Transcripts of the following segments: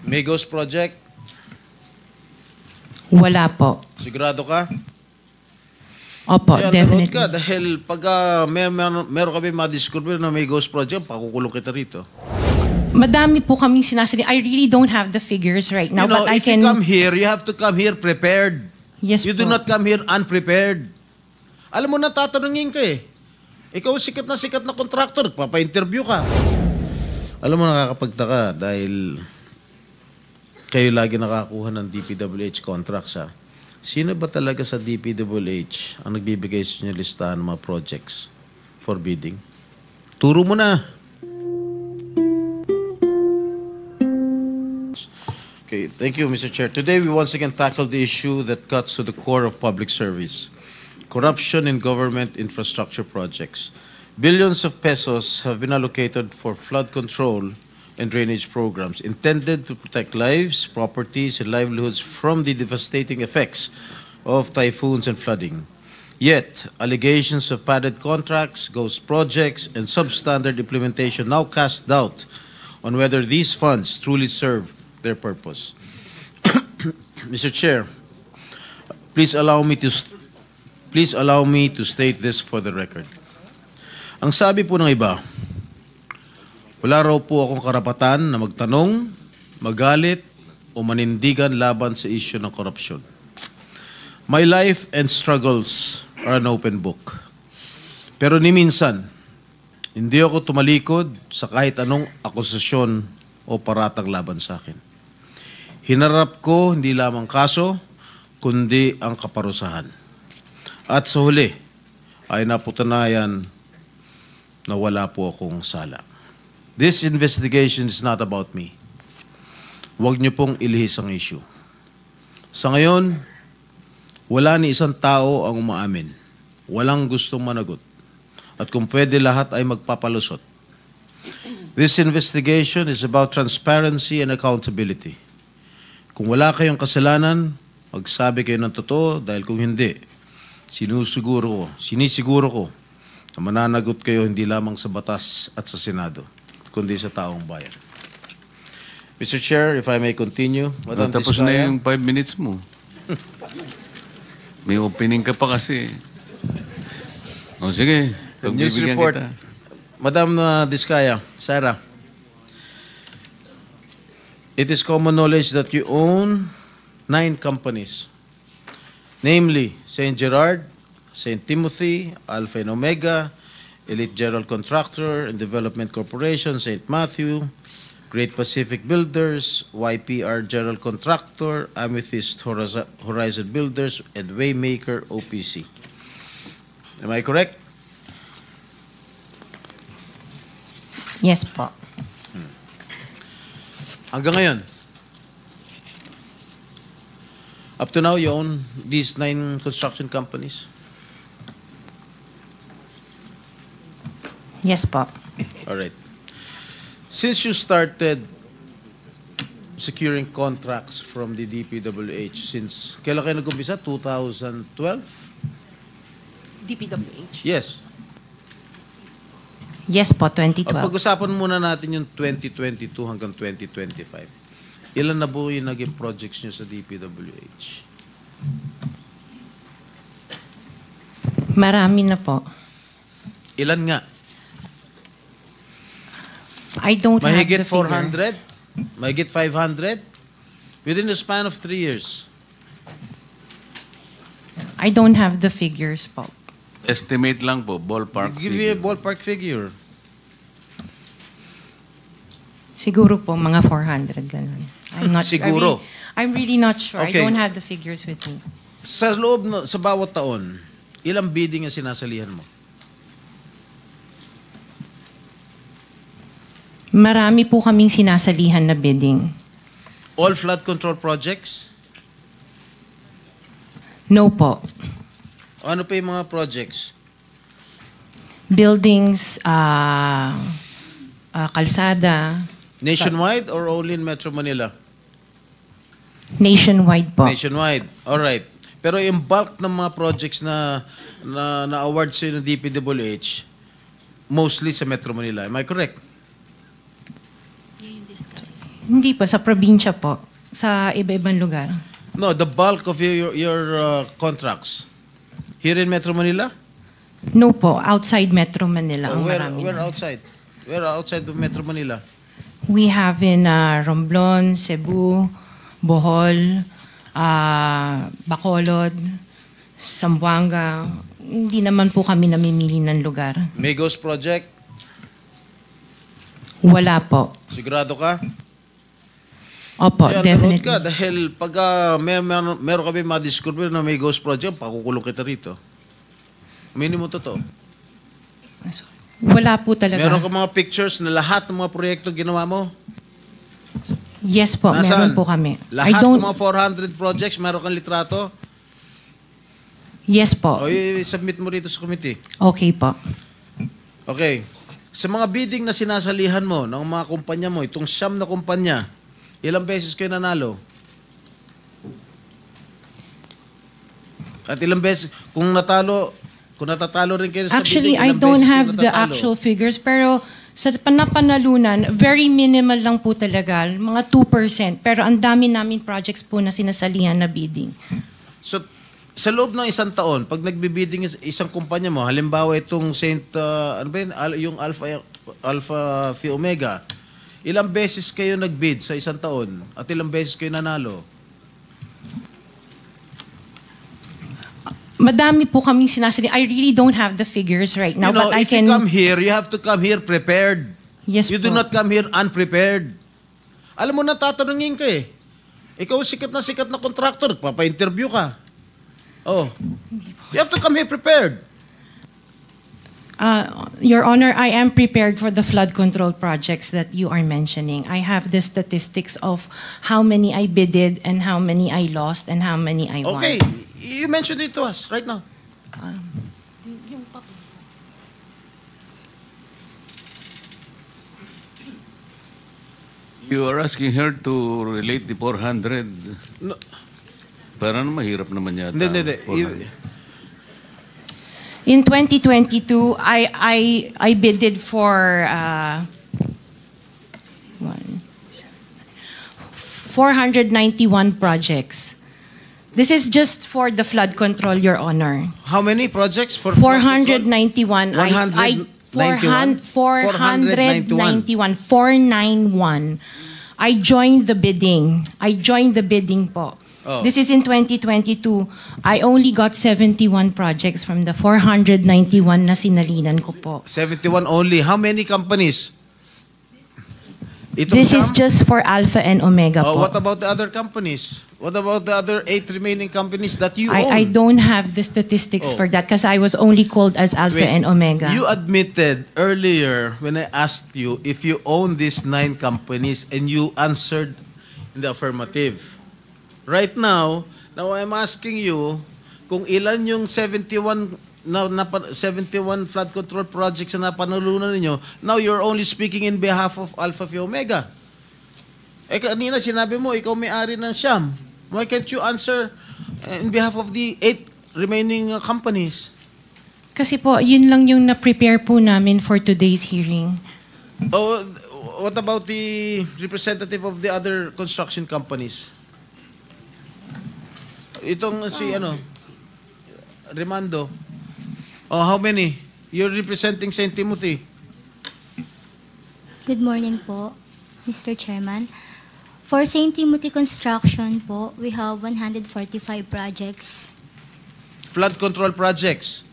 May Ghost Project? Wala po. Sigurado ka? Opo, Kaya definitely. ka dahil pag meron kami madiscover na may Ghost Project, pakukulong kita rito. Madami po kaming sinasali. I really don't have the figures right now, You know, but I if can... you come here, you have to come here prepared. Yes You do po. not come here unprepared. Alam mo na, tatanungin ka eh. Ikaw sikat na contractor, papa-interview ka. Alam mo, nakakapagtaka dahil kayo lagi nakakuha ng DPWH contracts ha. Sino ba talaga sa DPWH ang nagbibigay sa inyo listahan ng mga projects for bidding? Turo mo na. Okay, thank you, Mr. Chair. Today, we once again tackle the issue that cuts to the core of public service. Corruption in government infrastructure projects. Billions of pesos have been allocated for flood control and drainage programs intended to protect lives, properties, and livelihoods from the devastating effects of typhoons and flooding. Yet, allegations of padded contracts, ghost projects, and substandard implementation now cast doubt on whether these funds truly serve their purpose. Mr. Chair, please allow me to state this for the record. Ang sabi po ng iba, wala raw po akong karapatan na magtanong, magalit, o manindigan laban sa isyu ng korupsyon. My life and struggles are an open book. Pero ni minsan, hindi ako tumalikod sa kahit anong akusasyon o paratang laban sa akin. Hinarap ko hindi lamang kaso, kundi ang kaparusahan. At sa huli, ay napatunayan na wala po akong sala. This investigation is not about me. Huwag niyo pong ilihis ang issue. Sa ngayon, wala ni isang tao ang umaamin. Walang gustong managot. At kung pwede, lahat ay magpapalusot. This investigation is about transparency and accountability. Kung wala kayong kasalanan, magsabi kayo ng totoo dahil kung hindi, sinisiguro ko na mananagot kayo hindi lamang sa batas at sa Senado, kundi sa taong bayan. Mr. Chair, if I may continue. Madam Tapos Diskaya. na yung 5 minutes mo. May opening ka pa kasi. O sige, News pagbibigyan report. kita. Madam Diskaya, Sarah, it is common knowledge that you own 9 companies, namely St. Gerard, St. Timothy, Alpha and Omega, Elite General Contractor and Development Corporation, St. Matthew, Great Pacific Builders, YPR General Contractor, Amethyst Horizon Builders, and Waymaker OPC. Am I correct? Yes po. Hanggang ngayon, up to now, you own these 9 construction companies? Yes po. All right. Since you started securing contracts from the DPWH, since kailan kayo nag-umpisa? 2012? DPWH? Yes. Yes po, At 2012. pag-usapan muna natin yung 2022 hanggang 2025. Ilan na po yung naging projects nyo sa DPWH? Marami na po. Ilan nga? I don't have Mahigit the figure. 400? Mahigit 500? Within the span of 3 years. I don't have the figures po. Estimate lang po, ballpark Give me a figure. ballpark figure. Siguro po, mga 400, ganun. I'm not Siguro. I'm really not sure. Okay. I don't have the figures with me. Sa loob, sa bawat taon, ilang bidding ang sinasalihan mo? Marami po kaming sinasalihan na bidding. All flood control projects? No po. O ano pa yung mga projects? Buildings, kalsada, Nationwide or only in Metro Manila? nationwide po. Nationwide. All right. Pero yung bulk ng mga projects na award sa ng DPWH, mostly sa Metro Manila. Am I correct? Hindi po, sa probinsya po. Sa iba-ibang lugar. No, the bulk of your contracts. Here in Metro Manila? No po, outside Metro Manila ang marami. Where outside? Where outside of Metro Manila? We have in Romblon, Cebu, Bohol, Bacolod, Zamboanga. Hindi naman po kami namimili ng lugar. Migos Project? Wala po. Sigurado ka? Opo, Kaya definitely. ka dahil pag meron kami ma-discover na may ghost project, pakukulong kita rito. Minimum totoo. Wala po talaga. Meron ka mga pictures na lahat ng mga proyekto ginawa mo? Yes po, meron po kami. Lahat ng mga 400 projects, meron kang litrato? Yes po. O i-submit mo rito sa committee. Okay po. Okay. Sa mga bidding na sinasalihan mo ng mga kumpanya mo, itong siyam na kumpanya, ilang beses kayo nanalo? At ilang beses, kung natatalo rin kayo sa Actually, bidding, I ilang don't beses kayo have the natatalo? actual figures, pero sa napanalunan, very minimal lang po talaga, mga 2%. Pero ang dami namin projects po na sinasalihan na bidding. So, sa loob ng isang taon, pag nagbibidding isang kumpanya mo, halimbawa itong ano ba yun? Yung Alpha Phi Omega, ilang beses kayo nagbid sa isang taon at ilang beses kayo nanalo? Madami po kaming sinasali. I really don't have the figures right now, You know, but I if can... you come here, you have to come here prepared. Yes You po. do not come here unprepared. Alam mo, natatanungin ka eh. Ikaw sikat na contractor, papa-interview ka. Oh. You have to come here prepared. Your Honor, I am prepared for the flood control projects that you are mentioning. I have the statistics of how many I bidded and how many I lost and how many I won. Okay. You mentioned it to us right now. You are asking her to relate the 400. No. Parang mahirap naman yata. Hindi. 400. In 2022, I bidded for 491 projects. This is just for the flood control, Your Honor. How many projects for 491. 191? 491. I joined the bidding. Po. Oh. This is in 2022. I only got 71 projects from the 491 na sinalinan ko po. 71 only. How many companies? Itong This is siyam? just for Alpha and Omega po. What about the other companies? What about the other 8 remaining companies that you own? I don't have the statistics Oh. for that because I was only called as Alpha Wait, and Omega. You admitted earlier when I asked you if you own these 9 companies and you answered in the affirmative. Right now I'm asking you kung ilan yung 71 flood control projects na napanalunan ninyo. Now you're only speaking in behalf of Alpha Phi Omega. Eh kanina sinabi mo ikaw may-ari ng siyam. Why can't you answer in behalf of the 8 remaining companies? Kasi po, yun lang yung na-prepare po namin for today's hearing. Oh, what about the representative of the other construction companies? Itong si Remando. Oh, how many? You're representing St. Timothy. Good morning po, Mr. Chairman. For St. Timothy Construction po, we have 145 projects. Flood control projects.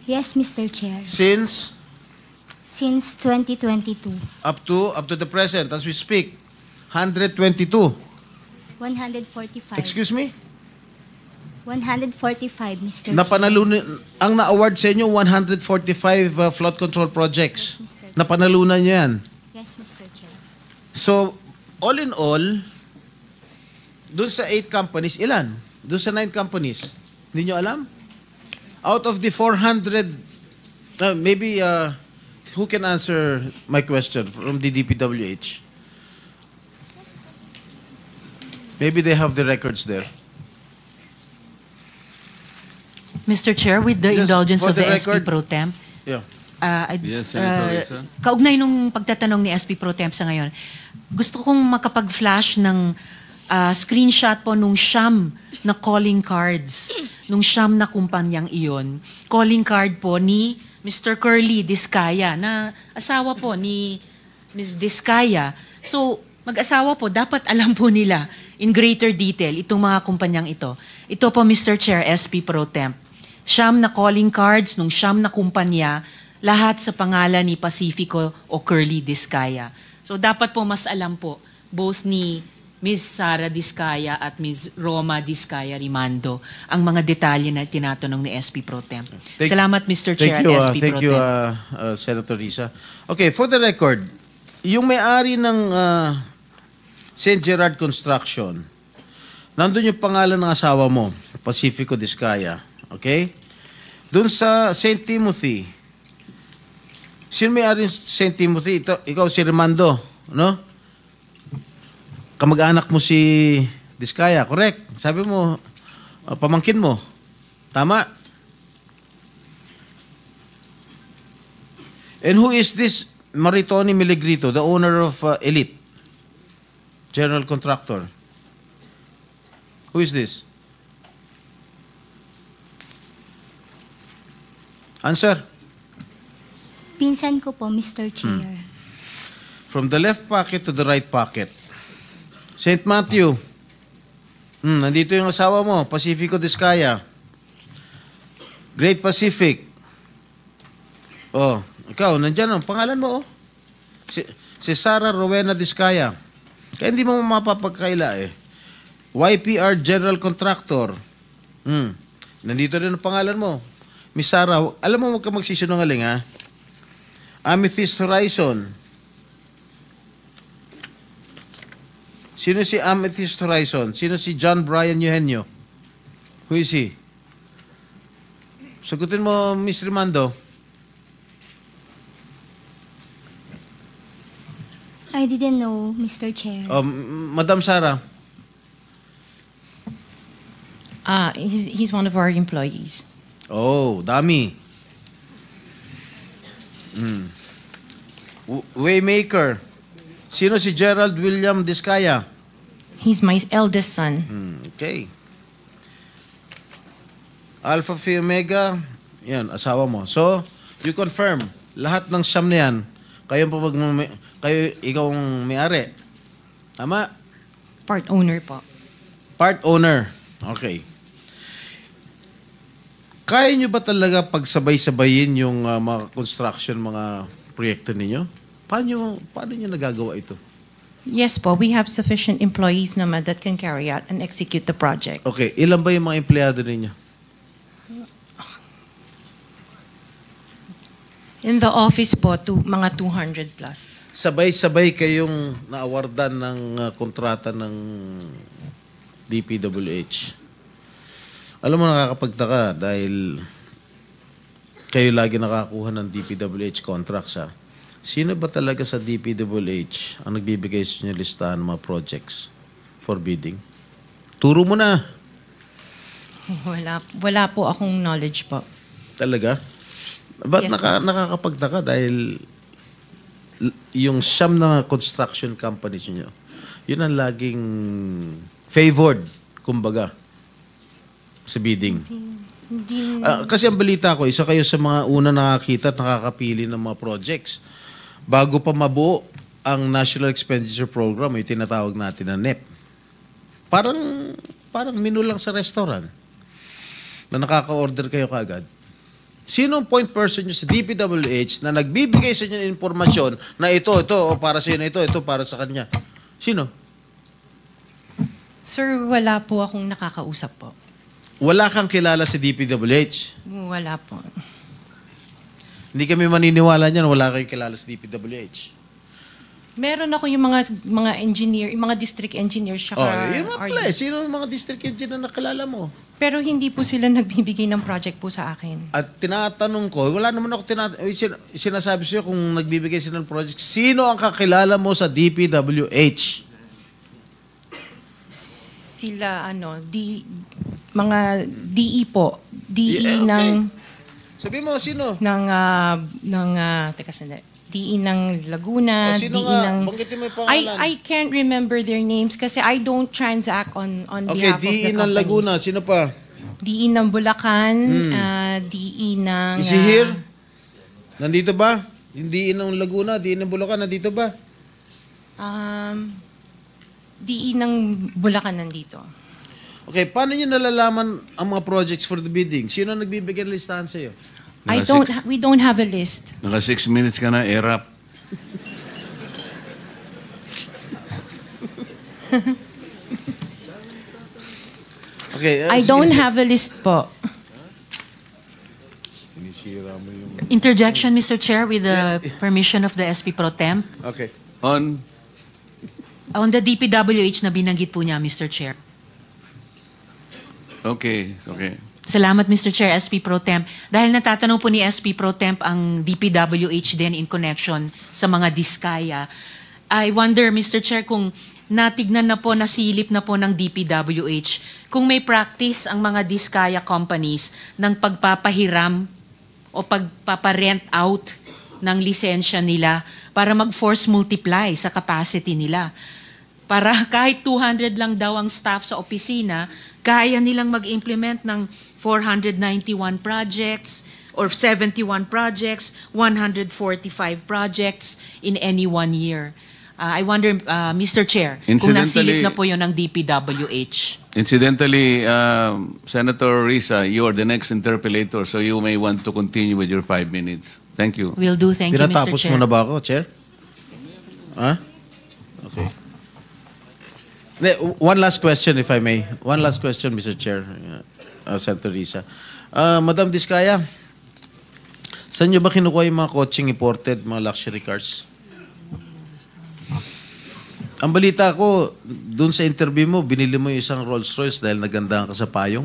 Yes, Mr. Chair. Since Since 2022. up to the present as we speak, 122. 145. Excuse me? 145, Mr. Chair. Napanalunan ang na-award sa inyo 145 flood control projects. Yes, Mr. Napanalunan niyo 'yan. Yes, Mr. Chair. So, all in all, dun sa 8 companies, ilan? Dun sa 9 companies, hindi nyo alam? Out of the 400, maybe, who can answer my question from the DPWH? Maybe they have the records there. Mr. Chair, with the Just indulgence for of the the SP record. Pro Temp, Yeah. Yes, Senator Risa. kaugnay nung pagtatanong ni SP Pro Temp sa ngayon, gusto kong makapag-flash ng screenshot po nung siyam na calling cards, nung siyam na kumpanyang iyon. Calling card po ni Mr. Curly Discaya, na asawa po ni Ms. Discaya. So, mag-asawa po, dapat alam po nila in greater detail itong mga kumpanyang ito. Ito po, Mr. Chair, SP Pro Temp. Siyam na calling cards nung siyam na kumpanya, lahat sa pangalan ni Pacifico o Curly Discaya. So, dapat po mas alam po, both ni Ms. Sara Discaya at Ms. Roma Discaya Rimando ang mga detalye na tinatanong ni SP Pro Temp. Salamat, Mr. Chair, at SP Pro Temp. Thank you, Senator Risa. Okay, for the record, yung may-ari ng St. Gerard Construction, nandun yung pangalan ng asawa mo, Pacifico Discaya. Okay? Doon sa St. Timothy, sino may-ari ng St. Timothy? Ikaw si Rimando, no? Kamag-anak mo si Discaya, correct? Sabi mo, pamangkin mo. Tama? And who is this Maritoni Miligrito, the owner of Elite General Contractor? Who is this? Answer. Pinsan ko po, Mr. Chair. From the left pocket to the right pocket. St. Matthew. Nandito yung asawa mo, Pacifico Discaya. Great Pacific. Oh, ikaw, nandyan ang pangalan mo, oh. Si Sara Rowena Discaya. Kaya hindi mo mapapagkaila, eh. YPR General Contractor. Nandito rin ang pangalan mo. Miss Sara, alam mo, huwag ka magsisinungaling, ha? Amethyst Horizon. Sino si Amethyst Horizon? Sino si John Brian Eugenio? Who is he? Sagutin mo, Miss Rimando. I didn't know, Mr. Chair. Madam Sara. He's one of our employees. Oh, dami. Waymaker. Sino si Gerald William Discaya? He's my eldest son. Okay. Alpha Phi Omega, yan, asawa mo. So, you confirm, lahat ng siyam na yan, ikaw ang may-ari. Tama? Part owner po. Part owner. Okay. Kaya nyo ba talaga pagsabay-sabayin yung mga construction, mga proyekto ninyo? Paano nyo nagagawa ito? Yes po, we have sufficient employees naman that can carry out and execute the project. Okay, ilan ba yung mga empleyado ninyo? In the office po, mga 200 plus. Sabay-sabay kayong na-awardan ng kontrata ng DPWH. Alam mo, nakakapagtaka dahil kayo lagi nakakuha ng DPWH contracts, ha? Sino ba talaga sa DPWH ang nagbibigay sa inyo listahan ng mga projects for bidding? Turo mo na. Wala po akong knowledge po. Talaga? Ba't Yes, nakakapagtaka dahil yung siyam na construction companies nyo, yun ang laging favored, kumbaga, sa bidding. Kasi ang balita ko, isa kayo sa mga una nakakita at nakakapili ng mga projects. Bago pa mabuo ang National Expenditure Program, yung tinatawag natin na NEP. Parang menu lang sa restaurant na nakaka-order kayo kaagad. Sino ang point person nyo sa DPWH na nagbibigay sa inyo ng informasyon na ito, o para sa inyo, ito para sa kanya? Sino? Sir, wala po akong nakakausap po. Wala kang kilala sa DPWH? Wala po. Hindi kami maniniwala niyan, wala kayong kilala sa DPWH. Meron ako yung mga engineer, yung mga district engineers, saka Yun mga pala eh. Sino yung mga district engineer na nakilala mo? Pero hindi po sila nagbibigay ng project po sa akin. At tinatanong ko, wala naman ako sinasabi sa'yo kung nagbibigay sila ng project. Sino ang kakilala mo sa DPWH? Sila, mga DE po. DE Yeah, okay. ng... Sabi mo, sino? teka sandali. Diin ng Laguna, O, sino Diin nga? ng... Banggitin mo yung pangalan. I can't remember their names kasi I don't transact on Okay, behalf of the diin ng companies. Laguna. Sino pa? Diin ng Bulacan, diin ng... Is he here? Nandito ba? Yung diin ng Laguna, diin ng Bulacan, nandito ba? Diin ng Bulacan nandito. Okay, paano nyo nalalaman ang mga projects for the bidding? Sino ang nagbibigay ng listahan sa'yo? We don't have a list. Naka 6 minutes ka na, erap. Okay. I don't have a list po. Sinisira mo yung... Interjection, Mr. Chair, with the permission of the SP Pro Temp. Okay. On the DPWH na binanggit po niya, Mr. Chair. Okay. Salamat, Mr. Chair, SP Pro Temp. Dahil natatanong po ni SP Pro Temp ang DPWH din in connection sa mga diskaya. I wonder, Mr. Chair, kung natignan na po, nasilip na po ng DPWH, kung may practice ang mga diskaya companies ng pagpapahiram o pagpaparent out ng lisensya nila para mag-force multiply sa capacity nila. Para kahit 200 lang daw ang staff sa opisina, kaya nilang mag-implement ng 491 projects or 71 projects, 145 projects in any 1 year. I wonder, Mr. Chair, kung nasilip na po yun ng DPWH. Incidentally, Senator Risa, you are the next interpellator, so you may want to continue with your 5 minutes. Thank you. Will do. Thank you, Mr. Pinatapos Chair. mo na ba ako, Chair? Ha? Okay. One last question, if I may. One last question, Mr. Chair, Senator Risa. Madam Diskaya, saan nyo ba kinukuha yung mga coaching imported, mga luxury cars? Ang balita ko, dun sa interview mo, binili mo yung isang Rolls Royce dahil nagandahan ka sa payong.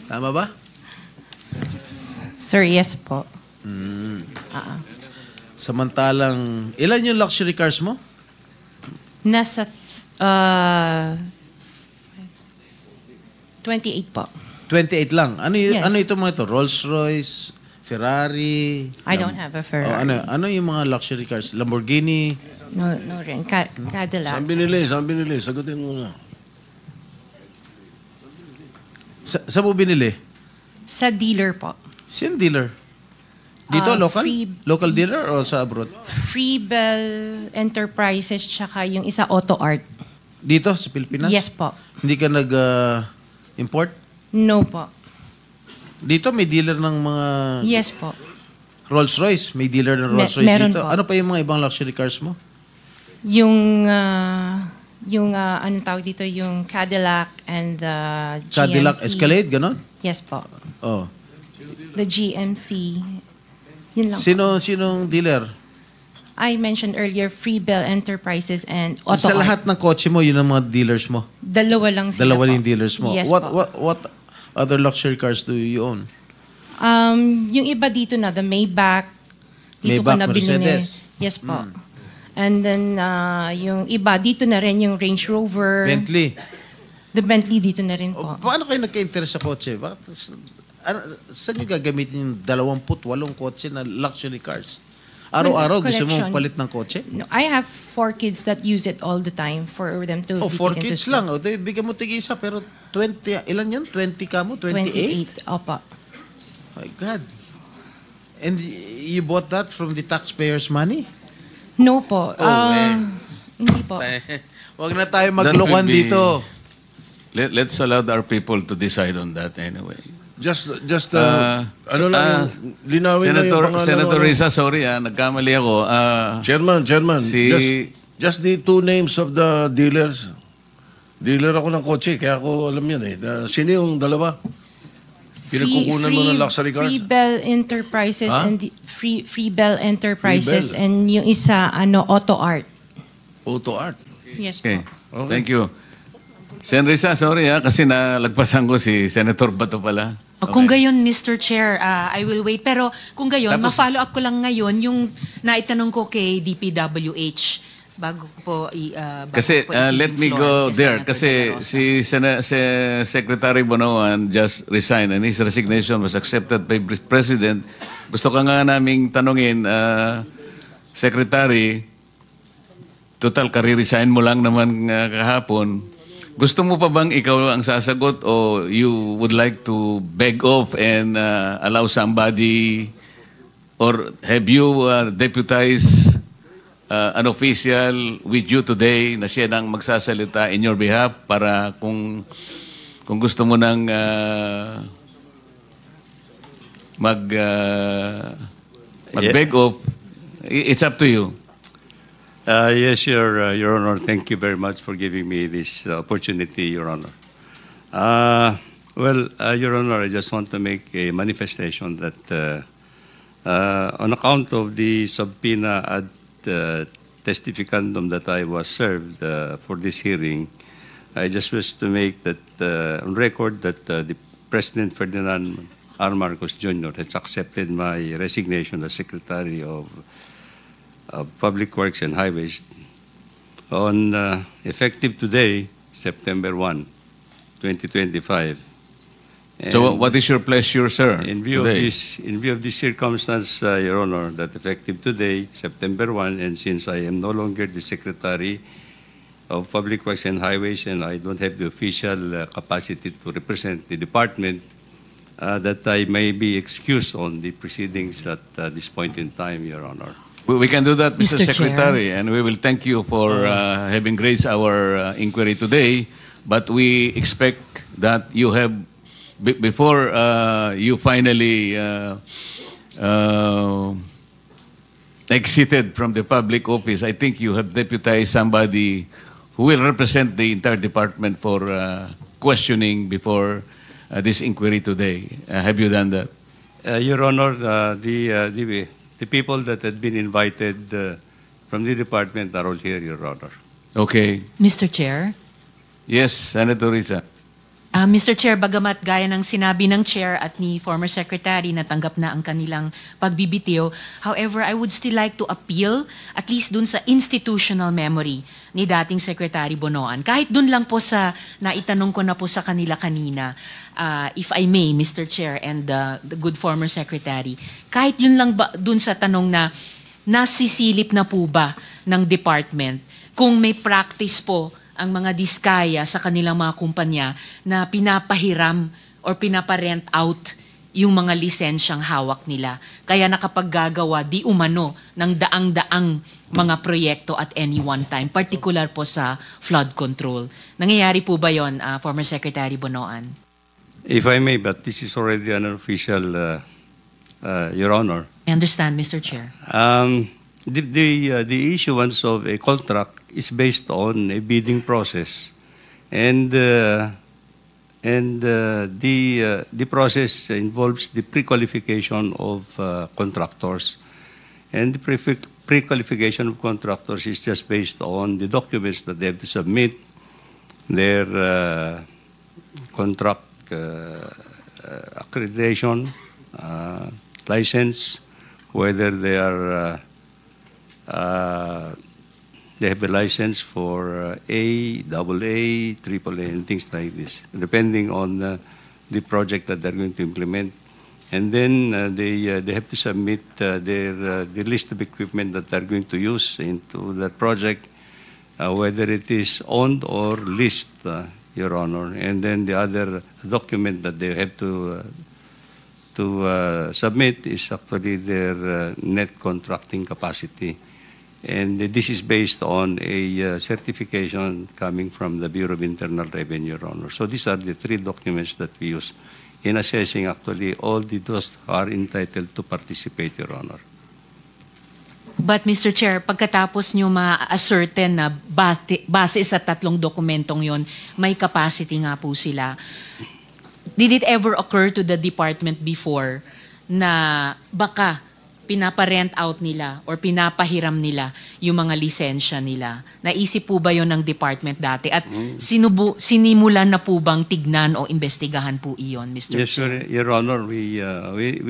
Tama ba? Sir, yes po. Samantalang, ilan yung luxury cars mo? Nasa 28 po. 28 lang. Ano Yes. ano ito mga ito? Rolls Royce, Ferrari. I don't have a Ferrari. Ano yung mga luxury cars? Lamborghini. No rin. Cadillac. Saan binili? Sagutin mo na. Saan mo binili? Sa dealer po. Sino dealer? Dito, local? Local dealer o sa abroad? Freebell Enterprises tsaka yung isa Auto Art. Dito, sa Pilipinas? Yes po. Hindi ka nag-import? No po. Dito, may dealer ng mga Yes po. Rolls Royce. May dealer ng Rolls Royce meron dito. po. Ano pa yung mga ibang luxury cars mo? Yung anong tawag dito, yung Cadillac and the GMC. Cadillac Escalade, ganon? Yes po. Oh. The GMC. Yun lang. Sinong dealer? I mentioned earlier Freebell Enterprises and Auto Sa Art. lahat ng kotse mo, yun ang mga dealers mo? Dalawa lang sila Dalawa po. yung dealers mo. Yes what, po. what other luxury cars do you own? Yung iba dito na, the Maybach. Dito Maybach, ko na binili. Mercedes. Yes po. And then, yung iba, dito na rin yung Range Rover. Bentley. The Bentley dito na rin po. Paano kayo nagka-interest sa kotse? Saan nyo gagamitin yung 28 kotse na luxury cars? Araw-araw gusto mo Collection. palit ng kotse? No, I have 4 kids that use it all the time for them to Oh, be 4 taken to kids school. lang. O, bigyan mo tig-isa, pero 20, ilan yun? 20 ka mo? 28? 28. Opo. My God. And you bought that from the taxpayers' money? No po. Hindi po. Huwag na tayo That maglokohan would be- dito. Let's allow our people to decide on that anyway. Just ano lang, linawin na yung pangalan. Senator Risa, sorry nagkamali ako. Chairman, Si- just the 2 names of the dealers. Dealer ako ng kotse, kaya ako alam yan eh. Sino yung dalawa? Pinagkukunan mo ng luxury cars? Freebell Enterprises Ha? and Freebell Enterprises Freebell. and yung isa Auto Art. Auto Art. Yes Okay. po. Thank you. Sen Risa, sorry kasi nalagpasan ko si Senator Bato pala. Kung gayon, Mr. Chair, I will wait. Pero kung gayon, Tapos- ma-follow up ko lang ngayon yung naitanong ko kay DPWH bago ko po Kasi po i-cede let yung me floor go kay there Senator kasi De La Rosa. si Secretary Bonoan just resigned and his resignation was accepted by President Gusto ka nga naming tanungin, Secretary, total kare-resign mo lang naman kahapon. Gusto mo pa bang ikaw ang sasagot o you would like to beg off and allow somebody or have you deputized an official with you today na siya nang magsasalita in your behalf para kung gusto mo nang mag-beg off, it's up to you. Yes, Your Honor. Thank you very much for giving me this opportunity, Your Honor. Your Honor, I just want to make a manifestation that on account of the subpoena ad testificandum that I was served for this hearing, I just wish to make that on record that the President Ferdinand R. Marcos Jr. has accepted my resignation as Secretary of Public Works and Highways on effective today, September 1, 2025. So what is your pleasure, sir? In view today? of this circumstance, Your Honor, that effective today, September 1, and since I am no longer the Secretary of Public Works and Highways and I don't have the official capacity to represent the department, that I may be excused on the proceedings at this point in time, Your Honor. We can do that, Mr. Mr. Chair. Secretary, and we will thank you for having raised our inquiry today. But we expect that you have, before you finally exited from the public office, I think you have deputized somebody who will represent the entire department for questioning before this inquiry today. Have you done that? Your Honor, the people that had been invited from the department are all here, Your Honor. Okay. Mr. Chair? Yes, Senator Risa. Mr. Chair, bagamat gaya ng sinabi ng Chair at ni former Secretary na tanggap na ang kanilang pagbibitiw, however, I would still like to appeal at least dun sa institutional memory ni dating Secretary Bonoan. Kahit dun lang po sa naitanong ko na po sa kanila kanina, if I may, Mr. Chair and the good former Secretary, kahit yun lang ba dun sa tanong na nasisilip na po ba ng department kung may practice po ang mga diskaya sa kanilang mga kumpanya na pinapahiram or pinaparent out yung mga lisensyang hawak nila. Kaya nakapaggagawa di umano ng daang-daang mga proyekto at any one time, particular po sa flood control. Nangyayari po ba yon, former Secretary Bonoan? If I may, but this is already an official, Your Honor. I understand, Mr. Chair. The issuance of a contract is based on a bidding process, and the process involves the pre-qualification of contractors, and the pre-qualification of contractors is just based on the documents that they have to submit, their contract accreditation, license, whether they are they have a license for A, AA, AAA, and things like this, depending on the project that they're going to implement. And then they have to submit the list of equipment that they're going to use into that project, whether it is owned or leased, Your Honor. And then the other document that they have to submit is actually their net contracting capacity. And this is based on a certification coming from the Bureau of Internal Revenue, Your Honor. So these are the three documents that we use in assessing actually all those who are entitled to participate, Your Honor. But Mr. Chair, pagkatapos nyo ma-ascertain na base sa tatlong dokumentong yon, may capacity nga po sila. Did it ever occur to the department before na baka pinaparent out nila or pinapahiram nila yung mga lisensya nila? Naisip po ba yon ng department dati? At sinimulan na po bang tignan o investigahan po iyon, Mr. Yes, Chair? Your Honor, we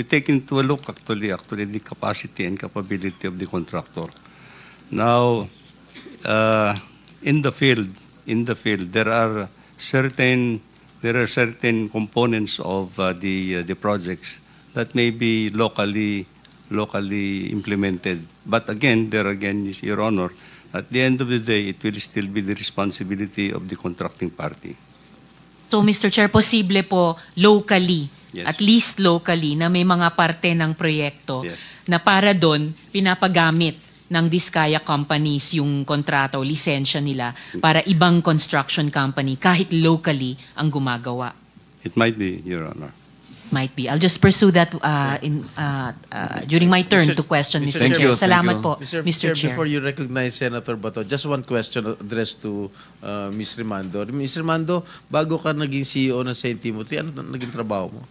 take into a look actually the capacity and capability of the contractor. Now, in the field, there are certain components of the projects that may be locally locally implemented. But again, Your Honor, at the end of the day, it will still be the responsibility of the contracting party. So, Mr. Chair, posible po locally, Yes. at least locally, na may mga parte ng proyekto Yes. na para doon pinapagamit ng Diskaya companies yung kontrata o lisensya nila para ibang construction company kahit locally ang gumagawa. It might be, Your Honor. Might be. I'll just pursue that during my turn Mr. to question, Mr. Mr. Thank Chair. you, thank Salamat you. po, Mr. Chair. Before you recognize Senator Bato, just one question addressed to Ms. Rimando. Ms. Rimando, bago ka naging CEO ng St. Timothy, ano naging trabaho mo?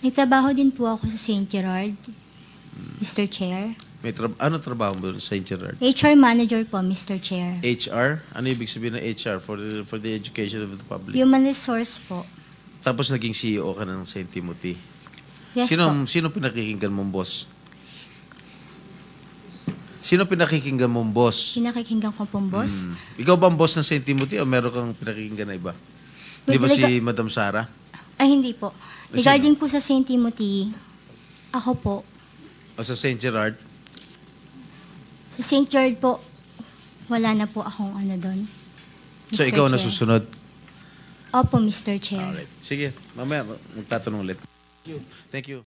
Nagtrabaho din po ako sa St. Gerard, Mr. Chair. Ano trabaho mo sa St. Gerard? HR Manager po, Mr. Chair. HR? Ano ibig sabihin ng HR for the education of the public? Human Resource po. Tapos naging CEO ka ng St. Timothy. Yes po. Sino pinakikinggan mong boss? Sino pinakikinggan mong boss? Pinakikinggan ko pong boss. Ikaw ba ang boss ng St. Timothy o meron kang pinakikinggan na iba? Di ba si Madam Sara? Ay, hindi po. Sino? Regarding po sa St. Timothy, ako po. O sa St. Gerard? Sa St. Gerard po, wala na po akong ano doon. So Mr. ikaw Chair. nasusunod? Opo, Mr. Chair. Alright. Sige, mamaya magtatanong ulit. Thank you.